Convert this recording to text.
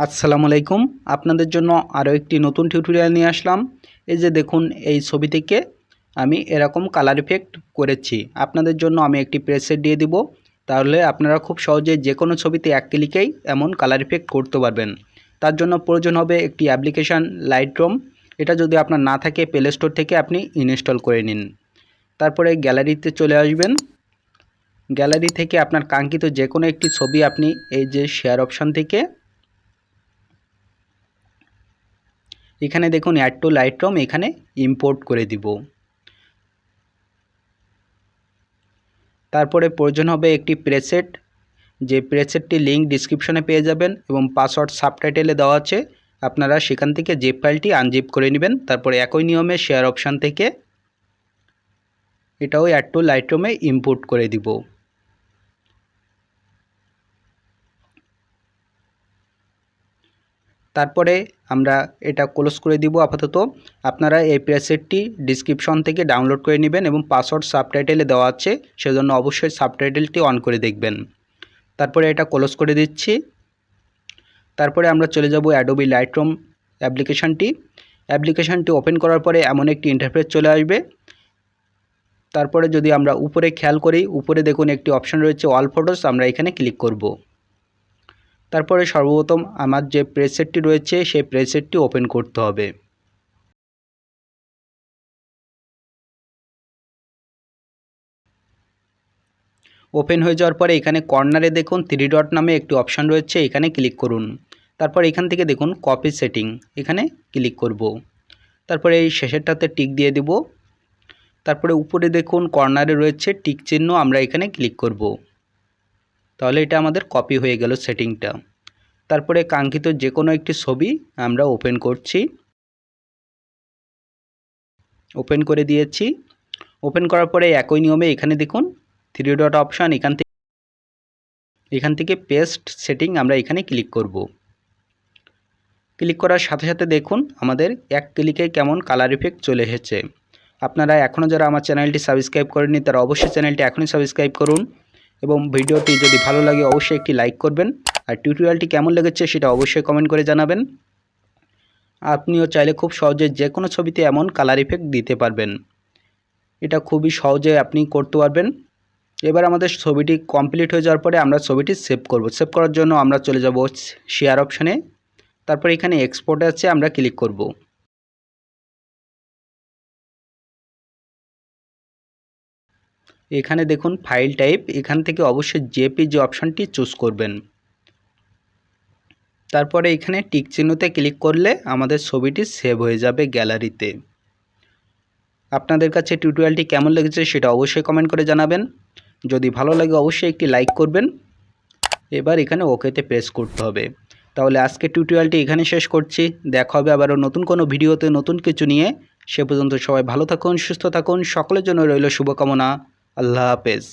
আসসালামু আলাইকুম। আপনাদের জন্য আরও একটি নতুন টিউটোরিয়াল নিয়ে আসলাম। এই যে দেখুন, এই ছবি থেকে আমি এরকম কালার ইফেক্ট করেছি। আপনাদের জন্য আমি একটি প্রেসেট দিয়ে দিব, তাহলে আপনারা খুব সহজে যে কোনো ছবিতে এক ক্লিকেই এমন কালার ইফেক্ট করতে পারবেন। তার জন্য প্রয়োজন হবে একটি অ্যাপ্লিকেশান লাইটরুম। এটা যদি আপনার না থাকে, প্লে স্টোর থেকে আপনি ইনস্টল করে নিন। তারপরে গ্যালারিতে চলে আসবেন। গ্যালারি থেকে আপনার কাঙ্ক্ষিত যে কোনো একটি ছবি আপনি এই যে শেয়ার অপশান থেকে এখানে দেখুন অ্যাড টু লাইটরুম, এখানে ইম্পোর্ট করে দিব। তারপরে প্রয়োজন হবে একটি প্রেসেট, যে প্রেসেটটি লিঙ্ক ডিসক্রিপশনে পেয়ে যাবেন এবং পাসওয়ার্ড সাবটাইটেলে দেওয়া আছে। আপনারা সেখান থেকে জিপ ফাইলটি আনজিপ করে নেবেন। তারপরে একই নিয়মে শেয়ার অপশান থেকে এটাও অ্যাড টু লাইটরুমে ইম্পোর্ট করে দিব। তারপরে আমরা এটা ক্লোজ করে দিব আপাতত। আপনারা এই প্রেসেটটি ডিসক্রিপশন থেকে ডাউনলোড করে নেবেন এবং পাসওয়ার্ড সাবটাইটেলে দেওয়া আছে, সেজন্য অবশ্যই সাবটাইটেলটি অন করে দেখবেন। তারপরে এটা ক্লোজ করে দিচ্ছি। তারপরে আমরা চলে যাব অ্যাডোবি লাইটরুম অ্যাপ্লিকেশানটি ওপেন করার পরে এমন একটি ইন্টারফেস চলে আসবে। তারপরে যদি আমরা উপরে খেয়াল করি, উপরে দেখুন একটি অপশান রয়েছে অল ফটোস, আমরা এখানে ক্লিক করব। তারপরে সর্বপ্রথম আমার যে প্রেসেটটি রয়েছে সেই প্রেসেটটি ওপেন করতে হবে। ওপেন হয়ে যাওয়ার পরে এখানে কর্নারে দেখুন 3 ডট নামে একটি অপশান রয়েছে, এখানে ক্লিক করুন। তারপর এখান থেকে দেখুন কপি সেটিং, এখানে ক্লিক করব। তারপরে এই শেষেরটাতে টিক দিয়ে দেব। তারপরে উপরে দেখুন কর্নারে রয়েছে টিক চিহ্ন, আমরা এখানে ক্লিক করব। তাহলে এটা আমাদের কপি হয়ে গেল সেটিংটা। তারপরে কাঙ্ক্ষিত যে কোনো একটি ছবি আমরা ওপেন করছি। ওপেন করে দিয়েছি। ওপেন করার পরে একই নিয়মে এখানে দেখুন 3 ডট অপশান, এখান থেকে পেস্ট সেটিং, আমরা এখানে ক্লিক করব। ক্লিক করার সাথে সাথে দেখুন আমাদের এক ক্লিকে কেমন কালার ইফেক্ট চলে এসেছে। আপনারা এখনও যারা আমার চ্যানেলটি সাবস্ক্রাইব করেননি তারা অবশ্যই চ্যানেলটি এখনই সাবস্ক্রাইব করুন এবং ভিডিওটি যদি ভালো লাগে অবশ্যই একটি লাইক করবেন। আর টিউটোরিয়ালটি কেমন লেগেছে সেটা অবশ্যই কমেন্ট করে জানাবেন। আপনিও চাইলে খুব সহজে যে কোনো ছবিতে এমন কালার ইফেক্ট দিতে পারবেন। এটা খুবই সহজে আপনি করতে পারবেন। এবার আমাদের ছবিটি কমপ্লিট হয়ে যাওয়ার পরে আমরা ছবিটি সেভ করব। সেভ করার জন্য আমরা চলে যাব শেয়ার অপশানে। তারপর এখানে এক্সপোর্ট আছে, আমরা ক্লিক করব। এখানে দেখুন ফাইল টাইপ, এখান থেকে অবশ্যই জেপিজি অপশানটি চুজ করবেন। তারপরে এখানে টিক চিহ্নতে ক্লিক করলে আমাদের ছবিটি সেভ হয়ে যাবে গ্যালারিতে। আপনাদের কাছে টিউটোরিয়ালটি কেমন লেগেছে সেটা অবশ্যই কমেন্ট করে জানাবেন। যদি ভালো লাগে অবশ্যই একটি লাইক করবেন। এবার এখানে ওকেতে প্রেস করতে হবে। তাহলে আজকে টিউটোরিয়ালটি এখানে শেষ করছি। দেখা হবে আবারও নতুন কোনো ভিডিওতে নতুন কিছু নিয়ে। সে পর্যন্ত সবাই ভালো থাকুন, সুস্থ থাকুন। সকলের জন্য রইল শুভকামনা। আল্লাহ হাফেজ।